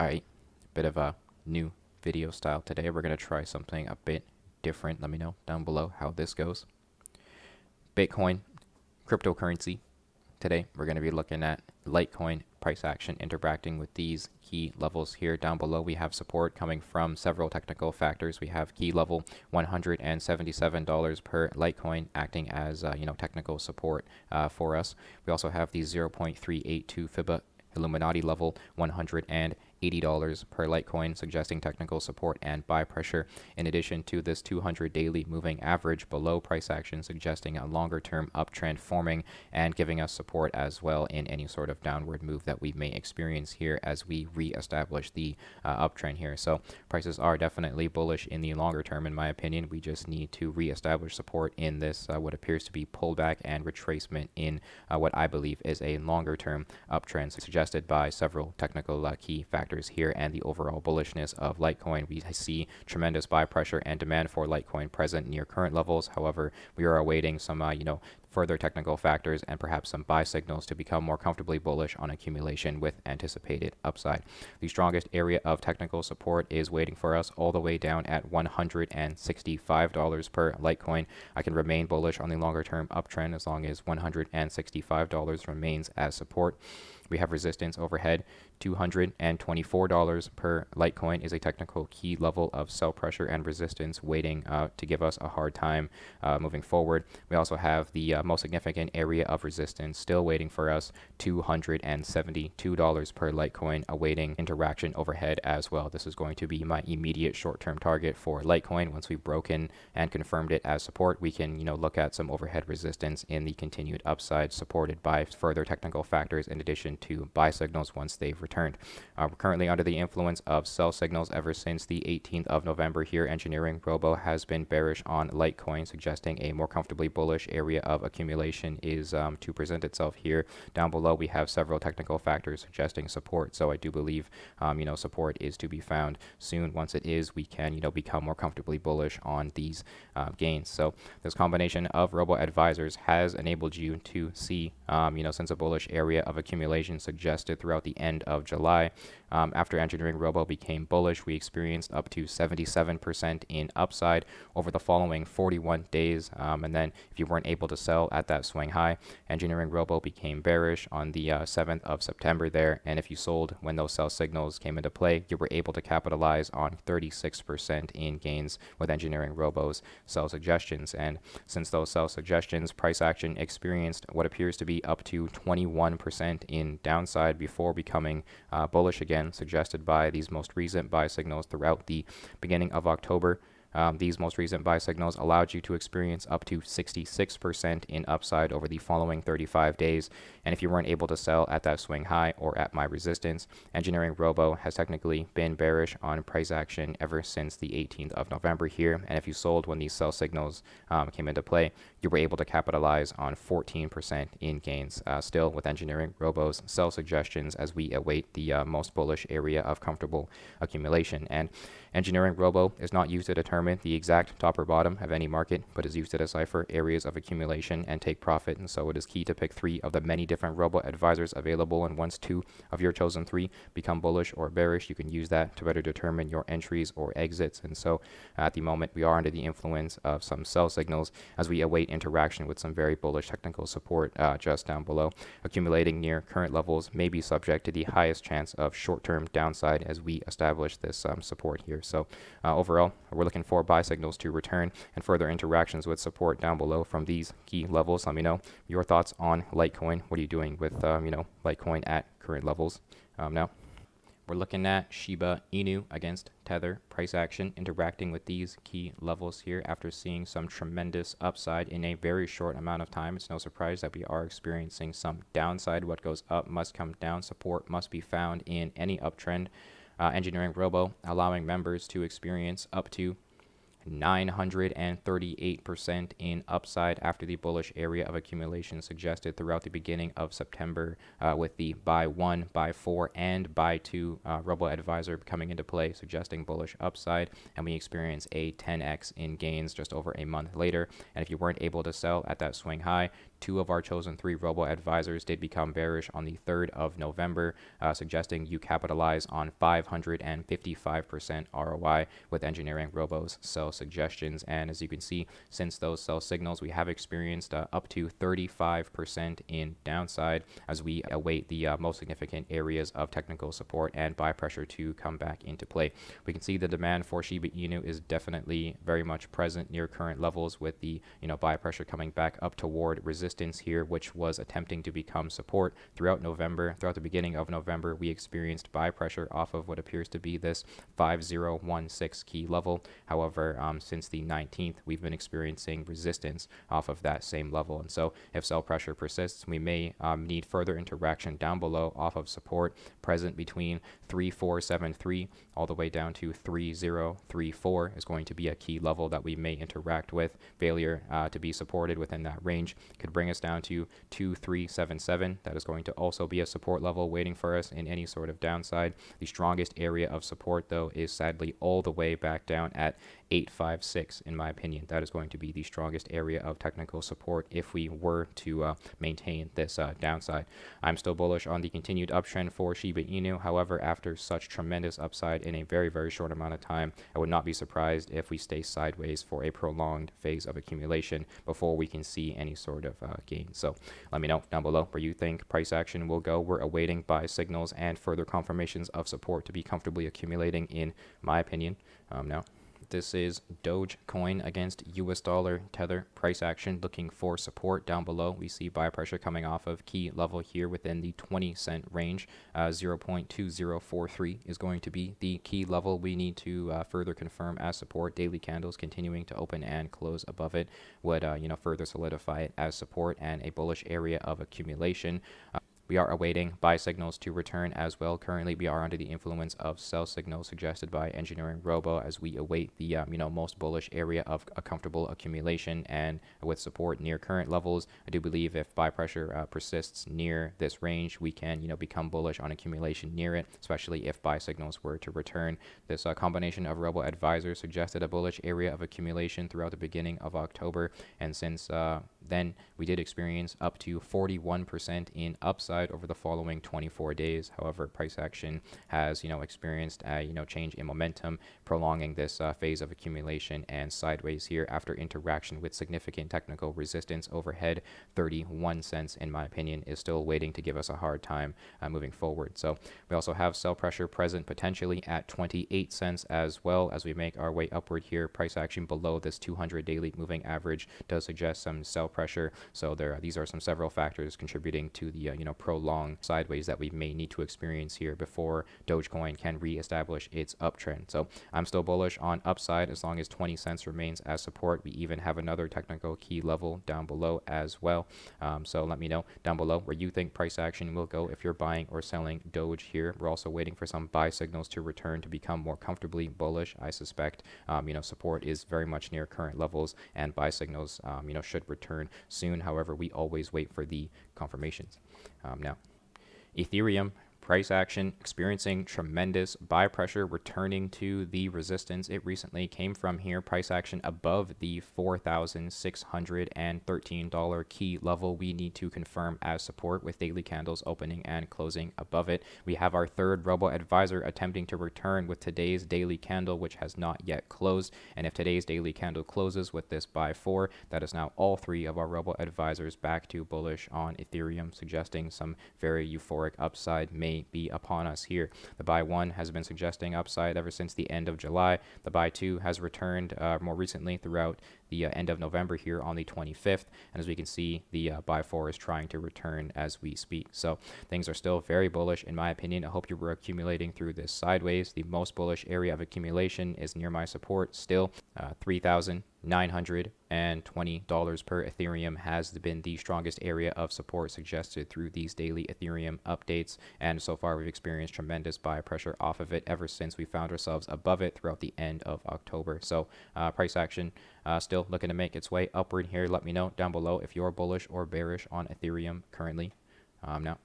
Alright, bit of a new video style today. We're going to try something a bit different. Let me know down below how this goes. Bitcoin, cryptocurrency. Today we're going to be looking at Litecoin price action interacting with these key levels here. Down below we have support coming from several technical factors. We have key level $177 per Litecoin acting as technical support for us. We also have the 0.382 Fiba Illuminati level $180 per Litecoin, suggesting technical support and buy pressure, in addition to this 200 daily moving average below price action, suggesting a longer term uptrend forming and giving us support as well in any sort of downward move that we may experience here as we re-establish the uptrend here. So prices are definitely bullish in the longer term, in my opinion. We just need to re-establish support in this what appears to be pullback and retracement in what I believe is a longer term uptrend suggested by several technical key factors here, and the overall bullishness of Litecoin. We see tremendous buy pressure and demand for Litecoin present near current levels. However, we are awaiting some further technical factors and perhaps some buy signals to become more comfortably bullish on accumulation with anticipated upside. The strongest area of technical support is waiting for us all the way down at $165 per Litecoin. I can remain bullish on the longer term uptrend as long as $165 remains as support. We have resistance overhead. $224 per Litecoin is a technical key level of sell pressure and resistance waiting to give us a hard time moving forward. We also have the most significant area of resistance still waiting for us, $272 per Litecoin, awaiting interaction overhead as well. This is going to be my immediate short-term target for Litecoin. Once we've broken and confirmed it as support, we can look at some overhead resistance in the continued upside, supported by further technical factors in addition to buy signals once they've returned. We're currently under the influence of sell signals ever since the 18th of November here. EngineeringRobo has been bearish on Litecoin, suggesting a more comfortably bullish area of accumulation is to present itself here. Down below we have several technical factors suggesting support, so I do believe support is to be found soon. Once it is, we can become more comfortably bullish on these gains. So this combination of robo advisors has enabled you to see since a bullish area of accumulation suggested throughout the end of July. After EngineeringRobo became bullish, we experienced up to 77% in upside over the following 41 days. And then if you weren't able to sell at that swing high, EngineeringRobo became bearish on the 7th of September there. And if you sold when those sell signals came into play, you were able to capitalize on 36% in gains with EngineeringRobo's sell suggestions. And since those sell suggestions, price action experienced what appears to be up to 21% in downside before becoming bullish again, suggested by these most recent buy signals throughout the beginning of October. These most recent buy signals allowed you to experience up to 66% in upside over the following 35 days. And if you weren't able to sell at that swing high or at my resistance, EngineeringRobo has technically been bearish on price action ever since the 18th of November here. And if you sold when these sell signals came into play, you were able to capitalize on 14% in gains, still with EngineeringRobo's sell suggestions as we await the most bullish area of comfortable accumulation. And EngineeringRobo is not used to determine the exact top or bottom of any market, but is used to decipher areas of accumulation and take profit. And so it is key to pick 3 of the many different robo advisors available, and once 2 of your chosen 3 become bullish or bearish, you can use that to better determine your entries or exits. And so at the moment we are under the influence of some sell signals as we await interaction with some very bullish technical support just down below. Accumulating near current levels may be subject to the highest chance of short-term downside as we establish this support here. So overall, we're looking for buy signals to return and further interactions with support down below from these key levels. Let me know your thoughts on Litecoin. What are you doing with Litecoin at current levels now? We're looking at Shiba Inu against Tether price action interacting with these key levels here after seeing some tremendous upside in a very short amount of time. It's no surprise that we are experiencing some downside. What goes up must come down. Support must be found in any uptrend. EngineeringRobo allowing members to experience up to 938% in upside after the bullish area of accumulation suggested throughout the beginning of September with the buy 1, buy 4, and buy 2 robo advisor coming into play, suggesting bullish upside, and we experience a 10x in gains just over a month later. And if you weren't able to sell at that swing high, 2 of our chosen 3 robo advisors did become bearish on the 3rd of November, suggesting you capitalize on 555% ROI with EngineeringRobo's sell suggestions. And as you can see, since those sell signals, we have experienced up to 35% in downside as we await the most significant areas of technical support and buy pressure to come back into play. We can see the demand for Shiba Inu is definitely very much present near current levels, with the buy pressure coming back up toward resistance here, which was attempting to become support throughout November. Throughout the beginning of November, we experienced buy pressure off of what appears to be this 5016 key level. However, since the 19th, we've been experiencing resistance off of that same level, and so if sell pressure persists, we may need further interaction down below off of support present between 3473 all the way down to 3034 is going to be a key level that we may interact with. Failure to be supported within that range could bring us down to 2377. That is going to also be a support level waiting for us in any sort of downside. The strongest area of support, though, is sadly all the way back down at 856. In my opinion, that is going to be the strongest area of technical support if we were to maintain this downside. I'm still bullish on the continued uptrend for Shiba Inu. However, after such tremendous upside in a very, very short amount of time, I would not be surprised if we stay sideways for a prolonged phase of accumulation before we can see any sort of gain. So let me know down below where you think price action will go. We're awaiting buy signals and further confirmations of support to be comfortably accumulating, in my opinion. Now, this is Dogecoin against US dollar Tether price action, looking for support down below. We see buy pressure coming off of key level here within the 20-cent range. 0.2043 is going to be the key level we need to further confirm as support. Daily candles continuing to open and close above it would further solidify it as support and a bullish area of accumulation. We are awaiting buy signals to return as well. Currently, we are under the influence of sell signals suggested by EngineeringRobo as we await the most bullish area of a comfortable accumulation, and with support near current levels. I do believe if buy pressure persists near this range, we can become bullish on accumulation near it, especially if buy signals were to return. This combination of robo advisors suggested a bullish area of accumulation throughout the beginning of October, and since then we did experience up to 41% in upside over the following 24 days. However, price action has experienced a change in momentum, prolonging this phase of accumulation and sideways here after interaction with significant technical resistance overhead. 31 cents, in my opinion, is still waiting to give us a hard time moving forward. So we also have sell pressure present potentially at 28 cents as well as we make our way upward here. Price action below this 200 daily moving average does suggest some sell pressure. So these are several factors contributing to the prolonged sideways that we may need to experience here before Dogecoin can reestablish its uptrend. So I'm still bullish on upside as long as 20 cents remains as support. We even have another technical key level down below as well. So let me know down below where you think price action will go if you're buying or selling Doge here. We're also waiting for some buy signals to return to become more comfortably bullish. I suspect support is very much near current levels, and buy signals should return soon. However, we always wait for the confirmations. Now, Ethereum price action experiencing tremendous buy pressure, returning to the resistance it recently came from here. Price action above the $4,613 key level we need to confirm as support, with daily candles opening and closing above it. We have our third robo advisor attempting to return with today's daily candle, which has not yet closed. And if today's daily candle closes with this buy 4, that is now all 3 of our robo advisors back to bullish on Ethereum, suggesting some very euphoric upside may be upon us here. The buy 1 has been suggesting upside ever since the end of July. The buy 2 has returned more recently throughout the end of November here on the 25th, and as we can see, the buy 4 is trying to return as we speak. So things are still very bullish in my opinion. I hope you were accumulating through this sideways. The most bullish area of accumulation is near my support still. $3,920 per Ethereum has been the strongest area of support suggested through these daily Ethereum updates, and so far we've experienced tremendous buy pressure off of it ever since we found ourselves above it throughout the end of October. So price action still looking to make its way upward here. Let me know down below if you're bullish or bearish on Ethereum currently. Now,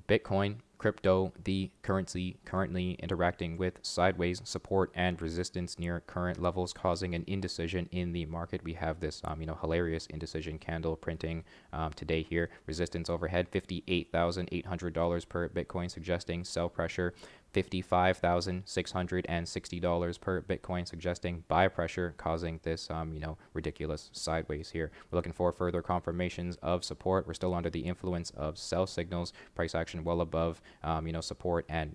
Bitcoin crypto, the currency currently interacting with sideways support and resistance near current levels, causing an indecision in the market. We have this, hilarious indecision candle printing today here. Resistance overhead, $58,800 per Bitcoin, suggesting sell pressure. $55,660 per Bitcoin, suggesting buy pressure, causing this, ridiculous sideways here. We're looking for further confirmations of support. We're still under the influence of sell signals. Price action well above, support, and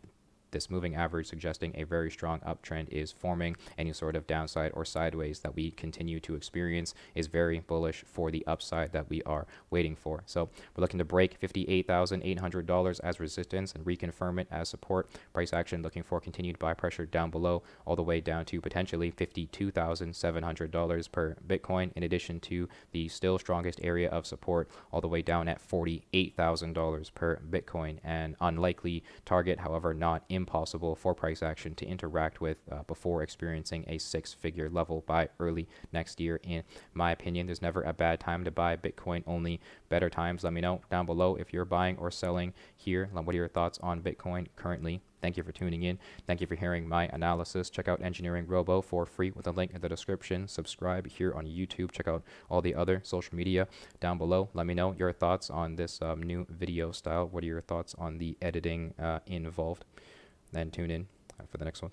this moving average suggesting a very strong uptrend is forming. Any sort of downside or sideways that we continue to experience is very bullish for the upside that we are waiting for. So we're looking to break $58,800 as resistance and reconfirm it as support. Price action looking for continued buy pressure down below, all the way down to potentially $52,700 per Bitcoin, in addition to the still strongest area of support all the way down at $48,000 per Bitcoin. An unlikely target, however, not impossible for price action to interact with before experiencing a six-figure level by early next year. In my opinion, there's never a bad time to buy Bitcoin, only better times. Let me know down below if you're buying or selling here. What are your thoughts on Bitcoin currently? Thank you for tuning in. Thank you for hearing my analysis. Check out EngineeringRobo for free with a link in the description. Subscribe here on YouTube. Check out all the other social media down below. Let me know your thoughts on this new video style. What are your thoughts on the editing involved? Then tune in for the next one.